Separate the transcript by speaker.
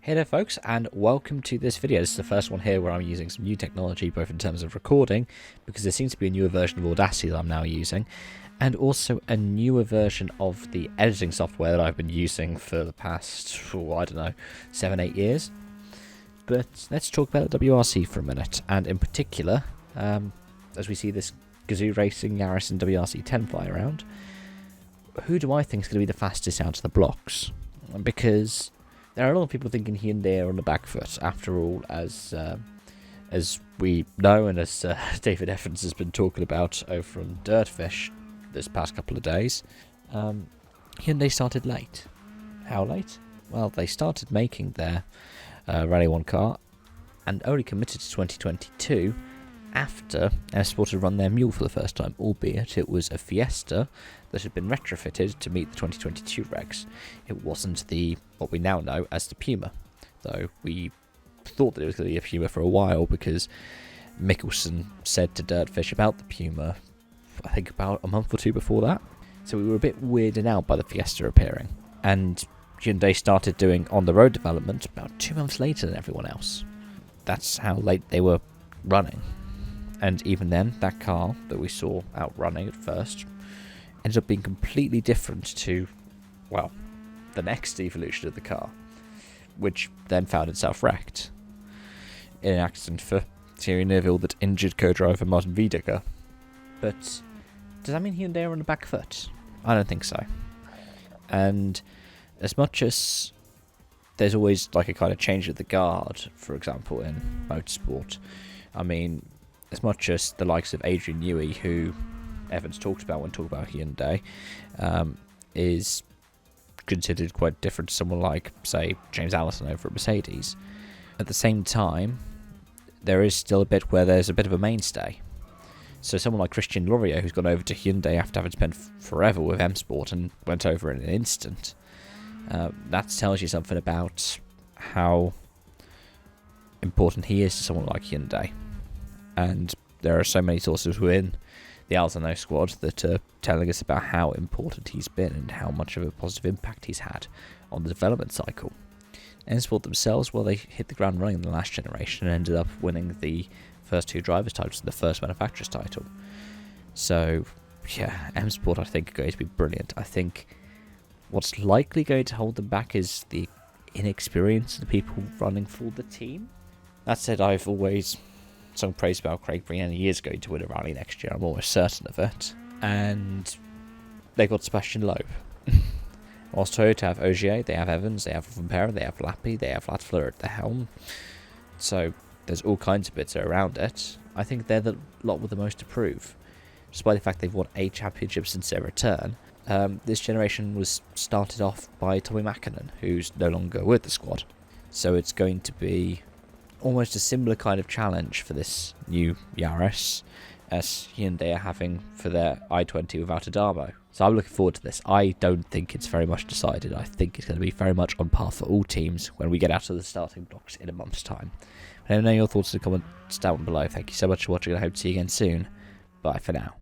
Speaker 1: Hey there folks, and welcome to this video. This is the first one here where I'm using some new technology, both in terms of recording, because there seems to be a newer version of Audacity that I'm now using, and also a newer version of the editing software that I've been using for the past, I don't know, 7-8 years. But let's talk about the WRC for a minute, and in particular, as we see this Gazoo Racing Yaris and WRC 10 fly around, who do I think is going to be the fastest out of the blocks? Because there are a lot of people thinking Hyundai are on the back foot. After all, as we know, and as David Evans has been talking about over on Dirtfish this past couple of days, Hyundai started late. How late? Well, they started making their Rally 1 car and only committed to 2022 after M Sport had run their Mule for the first time, albeit it was a Fiesta that had been retrofitted to meet the 2022 regs. It wasn't what we now know as the Puma, though we thought that it was going to be a Puma for a while because Mickelson said to Dirtfish about the Puma, I think about a month or two before that. So we were a bit weirded out by the Fiesta appearing, and Hyundai started doing on-the-road development about 2 months later than everyone else. That's how late they were running. And even then, that car that we saw out running at first ended up being completely different to, well, the next evolution of the car, which then found itself wrecked in an accident for Thierry Neuville that injured co-driver Martin Wiedeker. But does that mean Hyundai are on the back foot? I don't think so. And as much as there's always like a kind of change of the guard, for example, in motorsport, I mean, as much as the likes of Adrian Newey, who Evans talked about when talking about Hyundai, is considered quite different to someone like, say, James Allison over at Mercedes. At the same time, there is still a bit where there's a bit of a mainstay. So someone like Christian Laurier, who's gone over to Hyundai after having spent forever with M Sport and went over in an instant, that tells you something about how important he is to someone like Hyundai. And there are so many sources within the Alzano squad that are telling us about how important he's been and how much of a positive impact he's had on the development cycle. M Sport themselves, well, they hit the ground running in the last generation and ended up winning the first two drivers' titles and the first manufacturer's title. So, yeah, M Sport I think are going to be brilliant. I think what's likely going to hold them back is the inexperience of the people running for the team. That said, I've always sung praise about Craig Breen, and he is going to win a rally next year, I'm almost certain of it. And they got Sebastian Loeb. Whilst Toyota have Ogier, they have Evans, they have Rovanpera, they have Lappi, they have Latfler at the helm. So there's all kinds of bits around it. I think they're the lot with the most to prove. Despite the fact they've won 8 championships since their return, this generation was started off by Tommy Mäkinen, who's no longer with the squad. So it's going to be almost a similar kind of challenge for this new Yaris as Hyundai are having for their i20 without Adamo. So I'm looking forward to this. I don't think it's very much decided. I think it's going to be very much on par for all teams when we get out of the starting blocks in a month's time. Let me know your thoughts in the comments down below. Thank you so much for watching, and I hope to see you again soon. Bye for now.